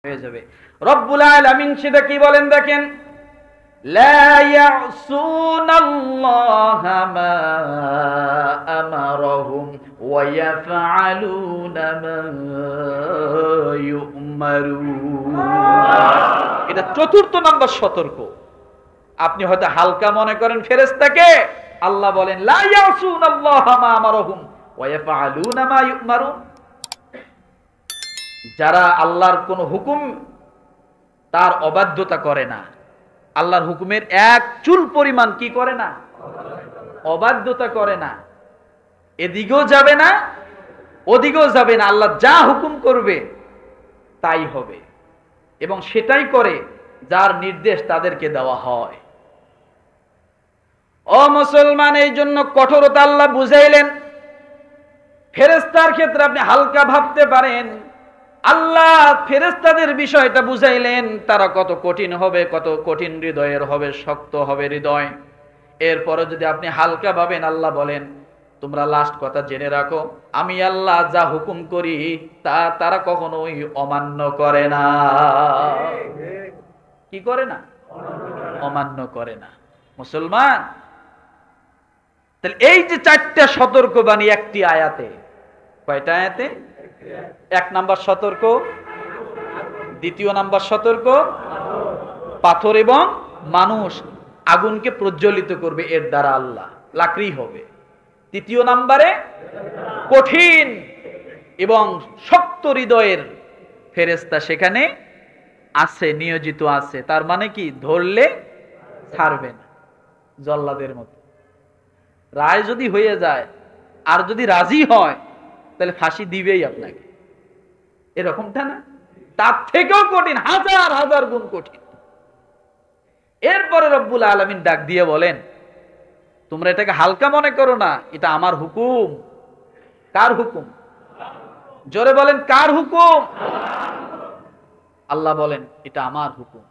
হয়ে যাবে। রব্বুল আলামিন সেটা কি বলেন দেখেন, লা ইয়াসুনাল্লাহা মা আমারহুম ওয়া ইয়াফআলুনা মা ইউমারুন। এটা চতুর্থ নাম্বার সতর্ক। আপনি হয়তো হালকা মনে করেন ফেরেশতাকে, আল্লাহ বলেন লা ইয়াসুনাল্লাহা মা আমারহুম ওয়া ইয়াফআলুনা মা ইউমারুন। যারা আল্লাহর কোন হুকুম তার অবাধ্যতা করে না, আল্লাহর হুকুমের এক চুল পরিমাণ কি করে না, অবাধ্যতা করে না, এদিকেও যাবে না ওদিকেও যাবে না, আল্লাহ যা হুকুম করবে তাই হবে, এবং সেটাই করে যার নির্দেশ তাদেরকে দেওয়া হয়। ও মুসলমান, এই জন্য কঠোরতা আল্লাহ বুঝাইলেন। ফেরেশতার ক্ষেত্রে আপনি হালকা ভাবতে পারেন, আল্লাহ ফেরেশতাদের বিষয়টা বুঝাইলেন, তারা কত কঠিন হবে, কত কঠিন হৃদয়ের হবে, শক্ত হবে হৃদয়। এরপরে যদি আপনি হালকা ভাবেন, আল্লাহ বলেন তোমরা লাস্ট কথা জেনে রাখো, আমি আল্লাহ যা হুকুম করি তা তারা কখনোই অমান্য করে না। কি করে না? অমান্য করে না। মুসলমান, তাহলে এই যে চারটা সতর্কবাণী একটি আয়াতে, কয়টা আয়াতে? এক নাম্বার সতর্ক, দ্বিতীয় নাম্বার সতর্ক পাথর এবং মানুষ আগুনকে প্রজ্বলিত করবে, এর দ্বারা আল্লাহ লাকড়ি হবে। তৃতীয় নাম্বারে কঠিন এবং শক্ত হৃদয়ের ফেরেশতা সেখানে আছে, নিয়োজিত আছে। তার মানে কি, ধরলে ছাড়বে না, জল্লাদের মতো। রায় যদি হয়ে যায় আর যদি রাজি হয় তাহলে ফাঁসি দিবেই আপনাকে, এরকমটা না? তার থেকেও কঠিন, হাজার হাজার গুণ কঠিন। এরপরে রব্বুল আলামিন ডাক দিয়ে বলেন, তোমরা এটাকে হালকা মনে করো না, এটা আমার হুকুম। কার হুকুম? জোরে বলেন, কার হুকুম? আল্লাহ বলেন এটা আমার হুকুম।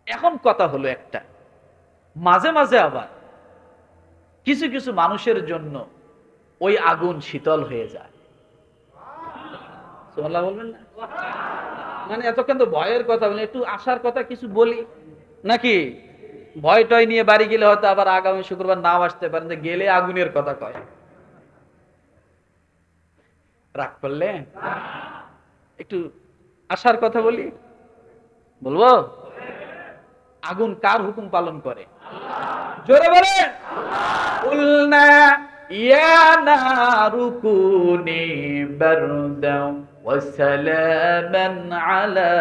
এখন কথা হলো একটা, মাঝে মাঝে আবার কিছু কিছু মানুষের জন্য ওই আগুন শীতল হয়ে যায়। সুবহানাল্লাহ বলবেন না? মানে এতক্ষণ তো ভয়ের কথা বলি, একটু আশার কথা কিছু বলি নাকি? ভয় টয় নিয়ে বাড়ি গেলে হয়তো আবার আগামী শুক্রবার নাও আসতে পারেন যে গেলে আগুনের কথা কয়। রাগ করলে একটু আশার কথা বলি, বলবো? আগুন কার হুকুম পালন করে? জোরে বলেন, কুলনা ইয়া নারু কুনি বারদাও ওয়া সালামান আলা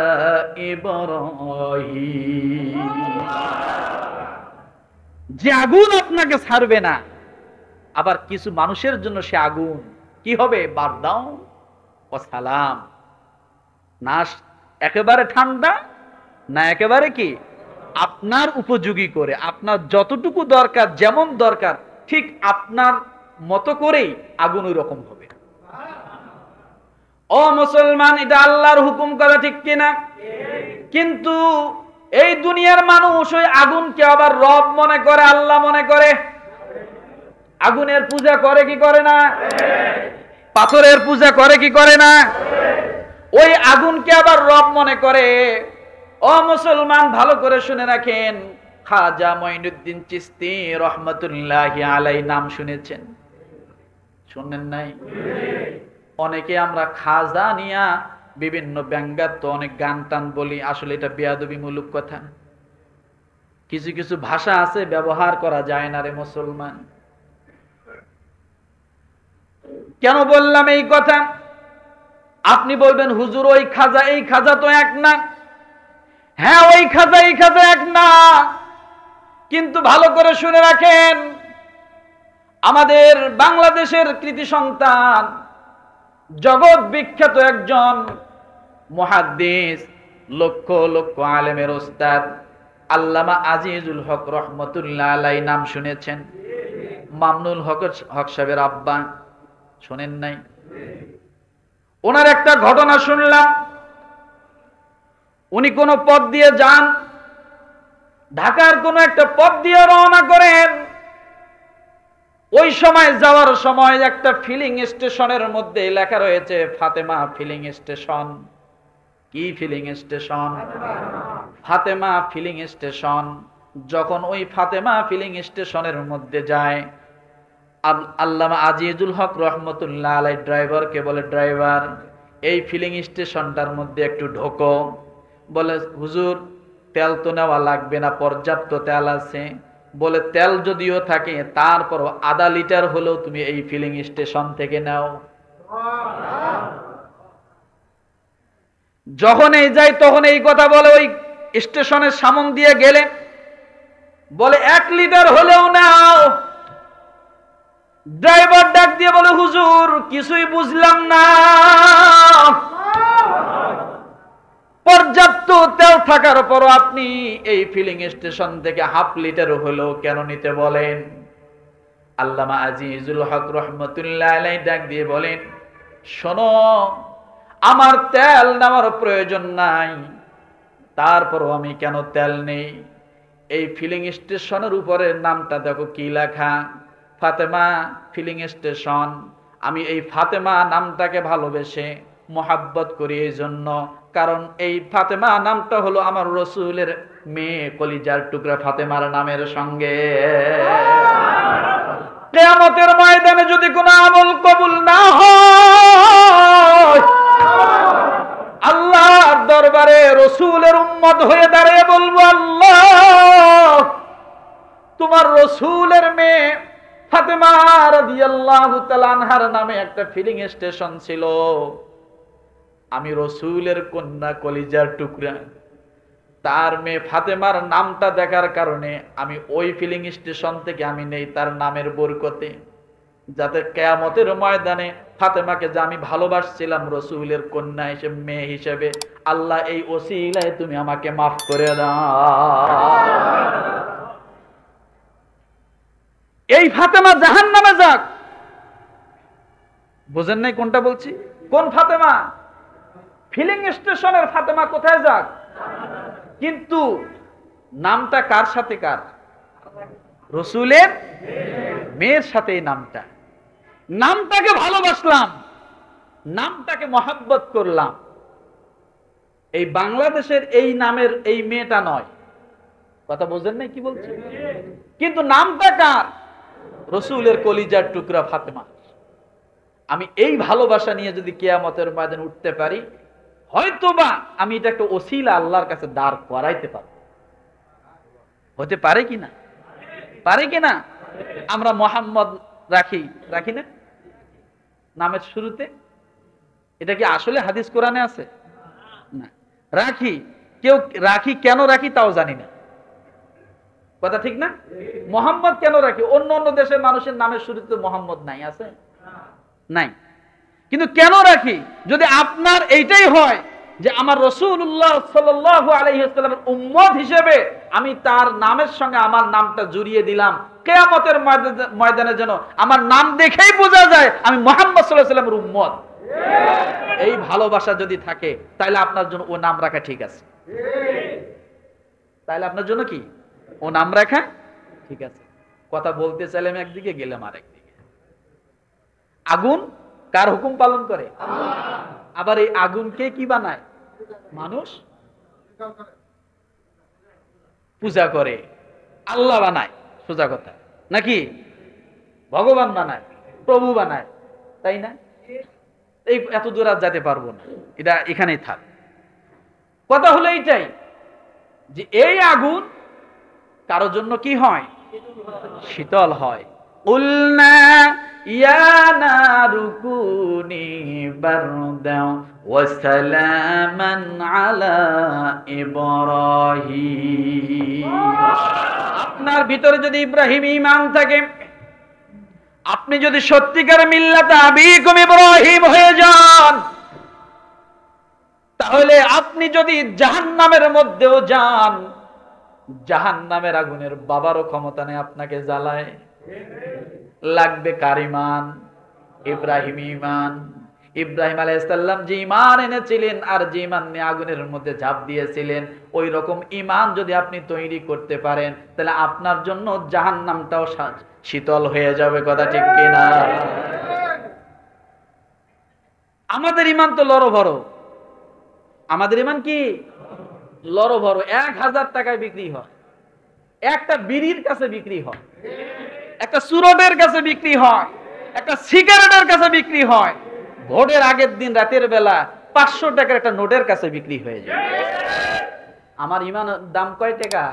ইব্রাহিম। যে আগুন আপনাকে ছাড়বে না, আবার কিছু মানুষের জন্য সে আগুন কি হবে? বারদাও ওয়া সালাম, না একেবারে ঠান্ডা, না একেবারে কি আপনার উপযোগী করে, আপনার যতটুকু দরকার, যেমন দরকার ঠিক আপনার মতো করেই আগুন ওই রকম হবে। ও মুসলমান, এটা আল্লাহর হুকুম করা ঠিক কিনা? কিন্তু এই দুনিয়ার মানুষ ওই আগুনকে আবার রব মনে করে, আল্লাহ মনে করে। আগুনের পূজা করে কি করে না? পাথরের পূজা করে কি করে না? ওই আগুনকে আবার রব মনে করে। ও মুসলমান, ভালো করে শুনে রাখেন, খাজা মঈনুদ্দিন চিশতি রহমাতুল্লাহি আলাইহি নাম শুনেছেন? শুনেন নাই? অনেকে আমরা খাজা নিয়া বিভিন্ন ব্যঙ্গাত্ম অনেক গান টান বলি, আসলে এটা বেয়াদবিমূলক কথা। কিছু কিছু ভাষা আছে ব্যবহার করা যায় না রে মুসলমান। কেন বললাম এই কথা? আপনি বলবেন হুজুর ওই খাজা এই খাজা তো এক না। হ্যাঁ, ওই খাজা এই খাজা এক না, কিন্তু ভালো করে শুনে রাখেন, আমাদের বাংলাদেশের কৃতি সন্তান, জগৎ বিখ্যাত একজন মুহাদ্দিস, লক্ষ লক্ষ আলেমের ওস্তাদ আল্লামা আজিজুল হক রহমতুল্লাহ আলাইহি নাম শুনেছেন? মামনুল হক সাহেবের আব্বা, শোনেন নাই? ওনার একটা ঘটনা শুনলাম। উনি কোন পথ দিয়ে যান, ঢাকার কোন একটা পথ দিয়ে রওনা করেন। ওই সময় যাওয়ার সময় একটা ফিলিং স্টেশনের মধ্যে লেখা রয়েছে ফাতেমা ফিলিং স্টেশন। কি filling station? Fatema filling station. যখন ওই ফাতেমা ফিলিং স্টেশনের মধ্যে যায়, আল্লামা আজিজুল হক রহমতুল্লাহ আলাই ড্রাইভারকে বলে, ড্রাইভার এই ফিলিং স্টেশনটার মধ্যে একটু ঢোকো। বলে, হুজুর তেল তো নেওয়া লাগবে না, পর্যাপ্ত তেল আছে। বলে, তেল যদিও থাকে তারপর আধা লিটার হলেও তুমি এই ফিলিং স্টেশন থেকে নাও। যখন এই যাই তখন এই কথা বলে, ওই স্টেশনের সামন দিয়ে গেলে বলে 1 লিটার হলেও নাও। ড্রাইভার ডাক দিয়ে বলে, হুজুর কিছুই বুঝলাম না, পর্যাপ্ত তেল থাকার পরও আপনি এই ফিলিং স্টেশন থেকে হাফ লিটার হলেও কেন নিতে বলেন? আল্লামা আজিজুল হক রহমতুল্লাহ আলাইহি ডাক দিয়ে বলেন, শোনো, আমার তেল নেওয়ার প্রয়োজন নাই, তারপরও আমি কেন তেল নেই? এই ফিলিং স্টেশনের উপরে নামটা দেখো কি লেখা, ফাতেমা ফিলিং স্টেশন। আমি এই ফাতেমা নামটাকে ভালোবেসে মোহাব্বত করি এই জন্য, কারণ এই ফাতেমা নামটা হলো আমার রসুলের মেয়ে, কলিজার টুকরা ফাতেমার নামের সঙ্গে। কিয়ামতের ময়দানে যদি কোনো আমল কবুল না হয়, আল্লাহর দরবারে রসুলের উম্মত হয়ে দাঁড়িয়ে বলবো, আল্লাহ তোমার রসুলের মেয়ে ফাতেমা রাদিয়াল্লাহু তাআলা আনহার নামে একটা ফিলিং স্টেশন ছিল, আমি রসুলের কন্যা কলিজার টুকরা তার মেয়ে ফাতেমার নামটা দেখার কারণে আমি ওই ফিলিং স্টেশন থেকে আমি নেই তার নামের বরকতে, যাতে কিয়ামতের ময়দানে ফাতেমাকে যে আমি ভালোবাসছিলাম রসুলের কন্যা হিসেবে, মেয়ে হিসেবে, আল্লাহ এই ওসিলায় তুমি আমাকে মাফ করে দাও। এই ফাতেমা জাহান্নামে যাক। বুঝেন নাই কোনটা বলছি? কোন ফাতেমা? ফিলিং স্টেশনের ফাতেমা কোথায় যাক? কিন্তু নামটা কার সাথে? কার? রসুলের মেয়ের সাথে। এই নামটাকে ভালোবাসলাম, নামটাকে মহাব্বত করলাম। এই বাংলাদেশের এই নামের এই মেয়েটা নয়, কথা বোঝেন নাই কি বলছি? কিন্তু নামটা কার? রসুলের কলিজার টুকরা ফাতেমা। আমি এই ভালোবাসা নিয়ে যদি কিয়ামতের ময়দানে উঠতে পারি, হয়তোবা আমি এটা একটা ওসিলা আল্লাহর কাছে দাঁড় করাইতে পারব। হতে পারে কিনা? পারে কিনা? আমরা মোহাম্মদ রাখি না নামের শুরুতে? এটা কি আসলে হাদিস কোরআনে আছে? না। রাখি, কেউ রাখি, কেন রাখি তাও জানি না, কথা ঠিক না? মোহাম্মদ কেন রাখি? অন্য অন্য দেশের মানুষের নামের শুরুতে মোহাম্মদ নাই, আছে? নাই। কিন্তু কেন রাখি? যদি আপনার এইটাই হয় যে আমার রাসূলুল্লাহ সাল্লাল্লাহু আলাইহি ওয়াসাল্লামের উম্মত হিসেবে আমি তার নামের সঙ্গে আমার নামটা জড়িয়ে দিলাম, কিয়ামতের ময়দানে যেন আমার নাম দেখেই বোঝা যায় আমি মুহাম্মদ সাল্লাল্লাহু আলাইহি ওয়াসাল্লামের উম্মত। এই ভালোবাসা যদি থাকে তাহলে আপনার জন্য ও নাম রাখা ঠিক আছে। তাহলে আপনার জন্য কি ও নাম রাখা ঠিক আছে? কথা বলতে চাইলাম একদিকে, গেলাম আরেকদিকে। আগুন কার হুকুম পালন করে? আবার এই আগুনকে কি বানায়? মানুষ পূজা করে। আল্লাহ বানায়, সোজা কথা নাকি? ভগবান বানায়, প্রভু বানায়, তাই না? এই এত দূর আর যেতে পারবো না, এটা এখানেই থাক। কথা হলো এইটাই যে এই আগুন কারোর জন্য কি হয়? শীতল হয়। উলনা ইয়া নারু কুনি বারদাও ওয়া সালামান আলা ইব্রাহিম। আপনার ভিতরে যদি ইব্রাহিম ঈমান থাকে, আপনি যদি সত্যিকার মিল্লাতে আবিকুম ইব্রাহিম হয়ে যান, তাহলে আপনি যদি জাহান্নামের মধ্যেও যান, জাহান্নামের আগুনের বাবারও ক্ষমতা নেই আপনাকে জ্বালায়। লাগবে কার ঈমান? ইব্রাহিম ঈমান। ইব্রাহিম আলাইহিস সালাম যে ঈমান এনেছিলেন আর যে ঈমান নিয়ে আগুনের মধ্যে ঝাঁপ দিয়েছিলেন, ওই রকম ঈমান যদি আপনি তৈরি করতে পারেন, তাহলে আপনার জন্য জাহান্নামটাও শীতল হয়ে যাবে, কথা ঠিক কিনা? আমাদের ঈমান তো লড়বড়, আমাদের ইমান কি লড়ো ভরো। 1000 টাকায় বিক্রি হয়, একটা বিড়ির কাছে বিক্রি হয়, একটা সুরটের কাছে বিক্রি হয়, একটা সিগারেটের কাছে বিক্রি হয়। ভোটের আগের দিন রাতের বেলা 500 টাকার একটা নোটের কাছে বিক্রি হয়ে যায়। আমার ইমানের দাম কয় টাকা?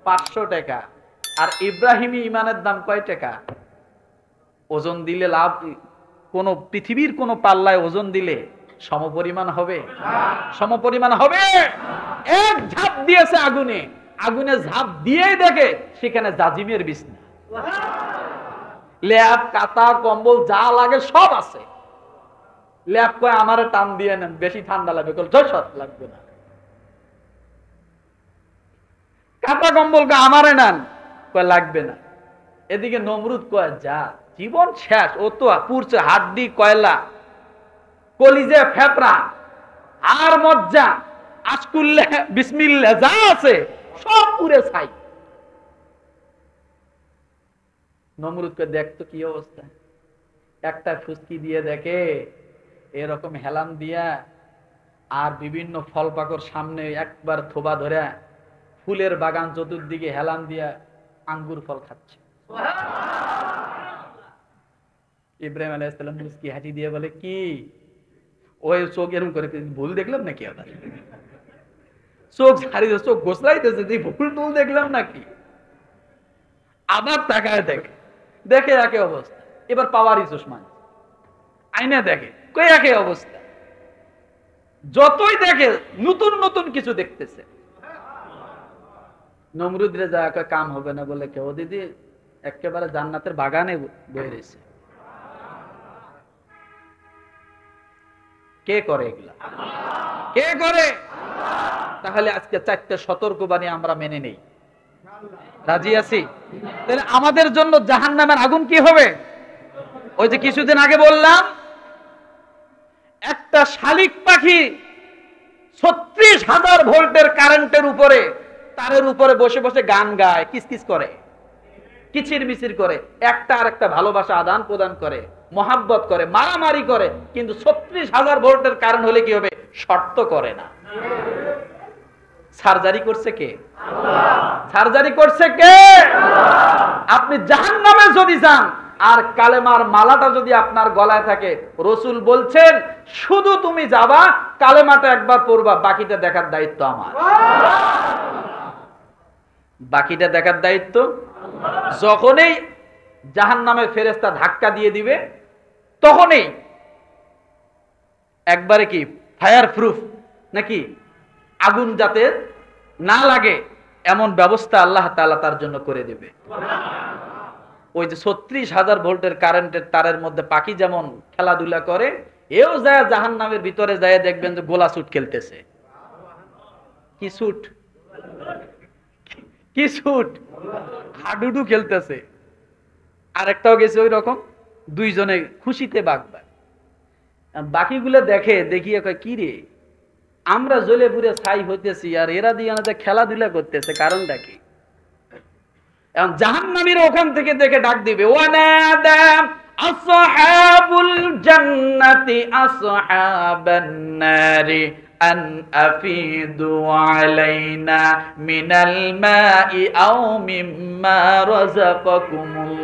500 টাকা। আর ইব্রাহিমী ইমানের দাম কয় টাকা? ওজন দিলে লাভ, কোন পৃথিবীর কোন পাল্লায় ওজন দিলে সমপরিমাণ হবে? সমপরিমাণ হবে? এক ঝাঁপ দিয়েছে আগুনে, আগুনে ঝাঁপ দিয়েই দেখে সেখানে জাজিমের বিছনা, ল্যাপ, কাতা, কম্বল যা লাগে সব আছে। ল্যাপ কয় আমারে টান দিয়ে নেন, বেশি ঠান্ডা লাগবে, লাগবে না। কাতা কম্বল কয় আমারে নেন, কয় লাগবে না। এদিকে নমরুদ কয় যা জীবন শেষ, ও তো পুরছে হাড্ডি, কয়লা, কলিজে, ফেপড়া আর মজ্জা, আশকুল্লে, বিসমিল্লাহ যা আছে সব পুরে ছাই। নমরুদকে দেখতো কি অবস্থা, একটা ফুসকি দিয়ে দেখে এরকম হেলান দিয়া আর বিভিন্ন ফল পাকড় সামনে একবার থোবা ধরে, ফুলের বাগান চতুর্দিকে হেলান দিয়া আঙ্গুর ফল খাচ্ছে। ইব্রাহিম আলাইহিস সালাম মুস্কি হাসি দিয়ে বলে কি, ওই চোখ এরকম করে, ভুল দেখলাম নাকি? আবার চোখ ছাড়িয়ে চোখ গোসলাইতেছে, ভুল টুল দেখলাম নাকি? আবার তাকায় দেখে, দেখে একই অবস্থা। এবার পাওয়ারই চশমা আইনে দেখে, কই একই অবস্থা। যতই দেখে নতুন নতুন কিছু দেখতেছে। নমরুদরে যা কাম হবে না বলে কেউ দিদি একেবারে জান্নাতের বাগানে বয়ে রয়েছে। কে করে এগুলা? কে করে? তাহলে আজকে 4টা সতর্কবাণী আমরা মেনে নেই, রাজি আছি? তাহলে আমাদের জন্য জাহান্নামের আগুন কি হবে? ওই যে কিছুদিন আগে বললাম, একটা শালিক পাখি 36,000 ভোল্টের কারেন্টের উপরে, তারের উপরে বসে বসে গান গায়, কিসকিস করে, কিচির মিচির করে, একটা আর একটা ভালোবাসা আদান প্রদান করে, মহাব্বত করে, মারামারি করে, কিন্তু 36,000 ভোল্টের কারেন্ট হলে কি হবে? শর্ত করে না। সার্জারি করছে কে? সার্জারি করছে কে? আপনি জাহান্নামে যদি যান আর কালেমার মালাটা যদি আপনার গলায় থাকে, রাসূল বলছেন শুধু তুমি যাবা, কালেমাটা একবার পড়বা, বাকিটা দেখার দায়িত্ব আমার। বাকিটা দেখার দায়িত্ব যখনই জাহান্নামের ফেরেশতা ধাক্কা দিয়ে দিবে, তখনই একবারে কি ফায়ার প্রুফ নাকি, আগুন যাতে না লাগে এমন ব্যবস্থা আল্লাহ তাআলা তার জন্য করে দেবে। ওই যে 36,000 ভোল্টের কারেন্টের তারের মধ্যে পাখি যেমন খেলাধুলা করে, এও যায় জাহান্নামের ভিতরে যায় দেখবেন যে গোলা শুট খেলতেছে। কি শুট? কি শুট? হাডুডু খেলতেছে। আরেকটাও গেছে ওই রকম, দুইজনে খুশিতে বাগবা। বাকিগুলো দেখে, দেখিয়ে কয় কি রে, আমরা জ্বলে পুড়ে ছাই হইতেছি আর এরা দিয়ে খেলাধুলা করতেছে, কারণটা কি? এখন জাহান্নামীরা ওখান থেকে দেখে ডাক দিবে, ওয়ানাদা আসহাবুল জান্নাতি আসহাবান নারি আন আফিদু আলাইনা মিনাল মাই আও মিম্মা রাযাকাকুমুল্লাহ।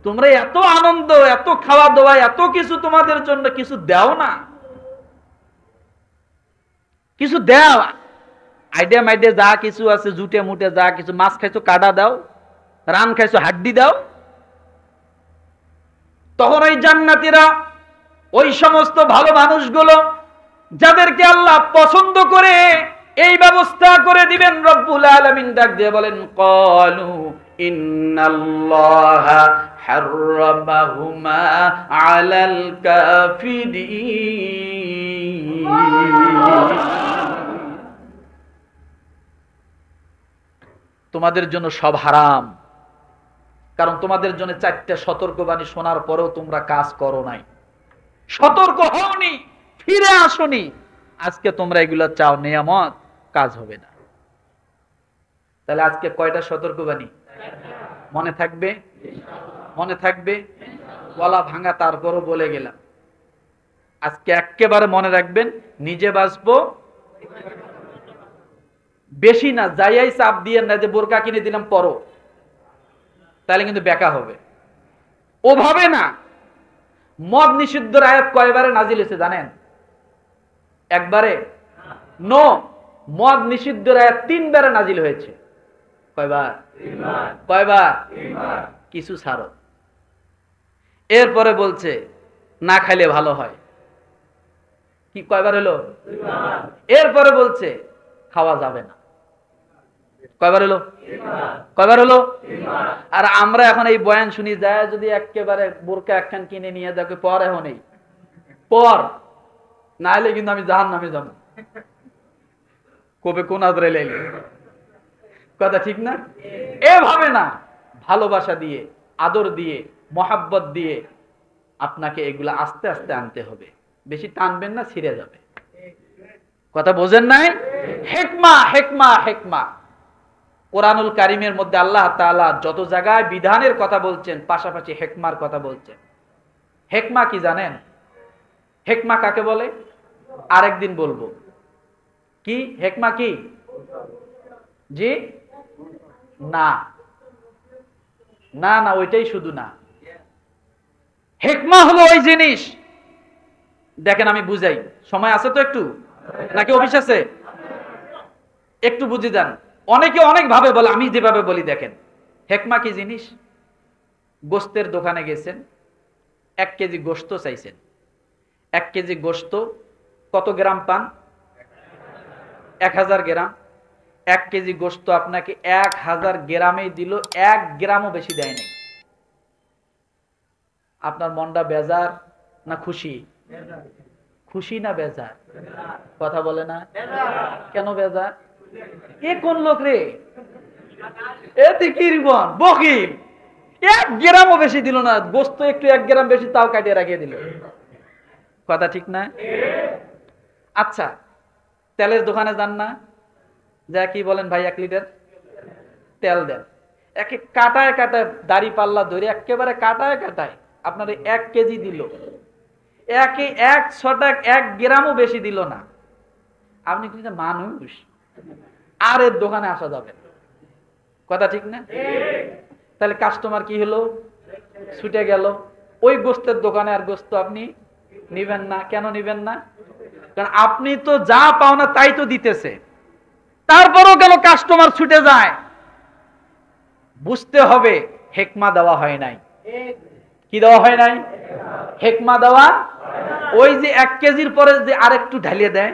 তোমরা এত আনন্দ, এত খাওয়া দাওয়া, এত কিছু তোমাদের জন্য কিছু দাও না, কিছু দাও, আইডিয়া মাইডিয়া যা কিছু আছে, জুটে মুটে যা কিছু, মাছ খাইছো কাটা দাও, রান খাইছো হাড্ডি দাও। তখন ওই জান্নাতীরা, ওই সমস্ত ভালো মানুষগুলো যাদেরকে আল্লাহ পছন্দ করে এই ব্যবস্থা করে দিবেন, রব্বুল আলামিন ডাক দিয়ে বলেন, ক্বালু ইন্নাল্লাহা হাররামাহুমা আলাল কাফিরিন। তোমাদের জন্য সব হারাম, কারণ তোমাদের জন্য 4টা সতর্কবাণী শোনার পরেও তোমরা কাজ করো নাই, সতর্ক হওনি, ফিরে আসোনি। আজকে তোমরা এগুলো চাও, নিয়ামত, কাজ হবে না। তাহলে আজকে কয়টা সতর্কবাণী মনে থাকবে? মনে থাকবে? গলা ভাঙা, তারপরও বলে গেলাম। আজকে একেবারে মনে রাখবেন, নিজে বাঁচবো, বেশি না, যাইয়াই চাপ দিয়ে না যে বোরকা কিনে দিলাম পরো, তাহলে কিন্তু বেকা হবে। ওভাবে না। মদ নিষিদ্ধ আয়াত কয়বারে নাজিল হয়েছে জানেন? একবারে? নো, মদ নিষিদ্ধ আয়াত 3 বারে নাজিল হয়েছে। কয়বার? কয়বার? কিছু ছাড়ো। এরপরে বলছে না খাইলে ভালো হয়, কি কয়বার হলো? এরপরে বলছে খাওয়া যাবে না, কয়বার হলো? কয়বার হলো? আর আমরা এখন এই বয়ান শুনি যায়, যদি একেবারে বোরকা একখান কিনে নিয়ে দেখো পর, এখন এই পর না হলে কিন্তু আমি জাহান্নামে যাব, কবে কোন আজরাইল আইলো। কথা ঠিক না? এভাবে না, ভালোবাসা দিয়ে, আদর দিয়ে, মহাব্বত দিয়ে আপনাকে এগুলা আস্তে আস্তে আনতে হবে। বেশি টানবেন না, ছিঁড়ে যাবে। কথা বোঝেন নাই? হেকমা, হেকমা, হেকমা। কোরআনুল কারীমের মধ্যে আল্লাহ তাআলা যত জায়গায় বিধানের কথা বলছেন, পাশাপাশি হেকমার কথা বলছেন। হেকমা কি জানেন? হেকমা কাকে বলে আরেকদিন বলবো। কি হেকমা? কি? জি না, না না, ওইটাই শুধু না। হেকমা হলো ওই জিনিস, দেখেন আমি বুঝাই, সময় আছে তো একটু, নাকি অফিস আছে? একটু বুঝে যান। অনেকে অনেক ভাবে বলে, আমি যেভাবে বলি দেখেন। হেকমা কি জিনিস? গোস্তের দোকানে গেছেন, 1 কেজি গোস্ত চাইছেন। 1 কেজি গোস্ত কত গ্রাম পান? 1000 গ্রাম। 1 কেজি গোস্ত আপনাকে 1000 গ্রামেই দিল, 1 গ্রামও বেশি দেয় নাই। আপনার মনটা বেজার না খুশি? খুশি না বেজার? কথা বলে না কেন? বেজার। এ কোন লোক রে? এতে কি রিবন বকিল, 1 গ্রামও বেশি দিল না, গোস্ত একটু 1 গ্রাম বেশি তাও কাটিয়ে রাখিয়ে দিল। কথা ঠিক না? আচ্ছা, তেলের দোকানে যান না, যা কি বলেন ভাই 1 লিটার তেল দেন, একে কাটায় কাটায় দাড়ি পাল্লা ধরে একেবারে কাটায় কাটায় আপনার 1 কেজি দিল, একে 1 গ্রামও বেশি দিল না। আপনি কিন্তু মানুষ, আর এর দোকানে আসা যাবে। কথা ঠিক না? তাহলে কাস্টমার কি হলো? ছুটে গেল। ওই গোস্তের দোকানে আর গোস্ত আপনি নিবেন না। কেন নিবেন না? কারণ আপনি তো যা পাও না তাই তো দিতেছে, তারপরও কেন কাস্টমার ছুটে যায়? বুঝতে হবে হেকমা দেওয়া হয় নাই। কি দেওয়া হয় নাই? হেকমা দেওয়া। ওই যে 1 কেজির পরে যে আরেকটু ঢালিয়ে দেয়,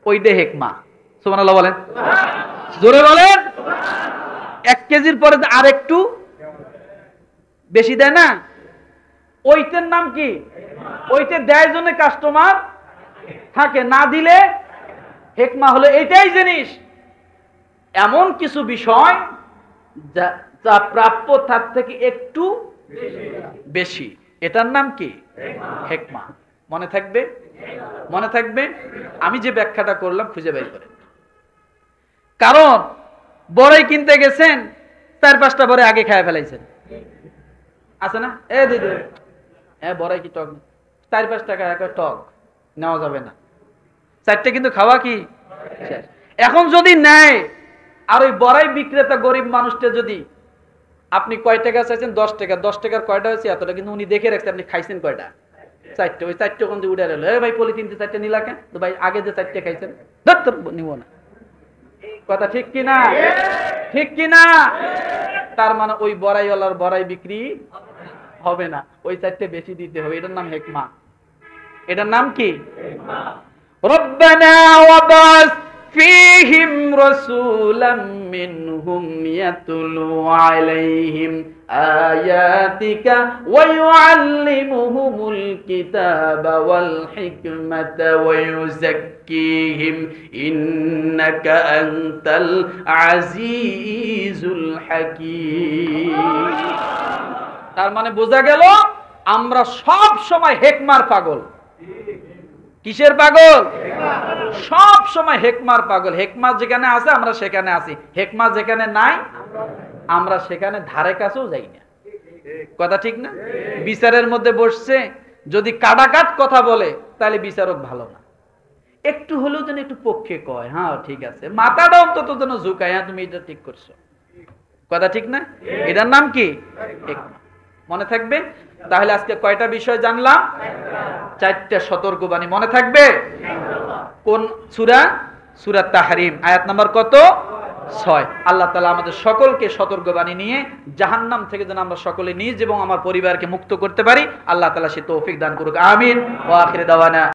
ওইটা হেকমা। সুবহানাল্লাহ বলেন, জোরে বলেন। 1 কেজির পরে যে আরেকটু বেশি দেয় না, ওইটার নাম কি? ওইটা দেয় জন্য কাস্টমার থাকে, না দিলে হেকমা হলো এইটাই জিনিস। এমন কিছু বিষয় যা প্রাপ্য তার থেকে একটু বেশি, এটার নাম কি? হেকমা। মনে থাকবে? মনে থাকবে? আমি যে ব্যাখ্যাটা করলাম খুঁজে বের করেন। কারণ বড়ই কিনতে গেছেন, 4-5টা বড়ই আগে খেয়ে ফেলাইছেন, আছে না? এ দিদি, হ্যাঁ বড়ই কি টক? 4-5 টাকা একটা টক নেওয়া যাবে না, 4টে কিন্তু খাওয়া কি শেষ। এখন যদি নেয়, আর ওই বড়াই বিক্রেতা গরিব মানুষটা যদি, আপনি কয় টাকা চাইছেন? 10 টাকা। 10 টাকার কয়টা হয়েছে? এতটা। কিন্তু উনি দেখে রাখছে আপনি খাইছেন কয়টা? 4টে। ওই 4টে কোন উঠে গেল, ভাই পলিথিনতে 4টে নিলা কেন? তো ভাই আগে যে 4টে খাইছেন নিব না। কথা ঠিক কিনা? ঠিক কিনা? তার মানে ওই বড়াইওয়ালার বড়াই বিক্রি হবে না, ওই 4টে বেশি দিতে হবে। এটার নাম হেকমা। এটার নাম কি? রব্বানা ওয়াবাস ফীহিম রাসূলাম মিনহুম ইয়াতলু আলাইহিম আয়াতিকা ওয়া ইউআল্লিমুহুমুল কিতাবা ওয়াল হিকমাতা ওয়া ইউযাক্কিহিম ইন্নাকা আনতাল আজিজুল হাকীম। তার মানে বোঝা গেল আমরা সব সময় হেকমার পাগল। কিসের পাগল? সব সময় হেকমার পাগল। হেকমা যেখানে আছে আমরা সেখানে আছি, হেকমা যেখানে নাই আমরা সেখানে ধারে কাছেও যাই না। কথা ঠিক না? বিচারের মধ্যে বসছে, যদি কাটাকাট কথা বলে তাহলে বিচারক ভালো না। একটু হলেও যেন একটু পক্ষে কয়, হ্যাঁ ঠিক আছে, মাথাটা অন্তত যেন ঝুঁকায়, হ্যাঁ তুমি এটা ঠিক করছো, কথা ঠিক না? এটার নাম কি? মনে থাকবে? তাহলে আজকে কয়টা বিষয় জানলাম? 4টা সতর্কবাণী মনে থাকবে? কোন সূরা? সূরা তাহরিম, আয়াত নাম্বার কত? 6। আল্লাহ তাআলা আমাদের সকলকে সতর্কবাণী নিয়ে জাহান্নাম থেকে যেন আমরা সকলে নিজ এবং আমার পরিবারকে মুক্ত করতে পারি, আল্লাহ তাআলা সে তৌফিক দান করুক। আমিন। ওয়া আখির দাওয়ানা।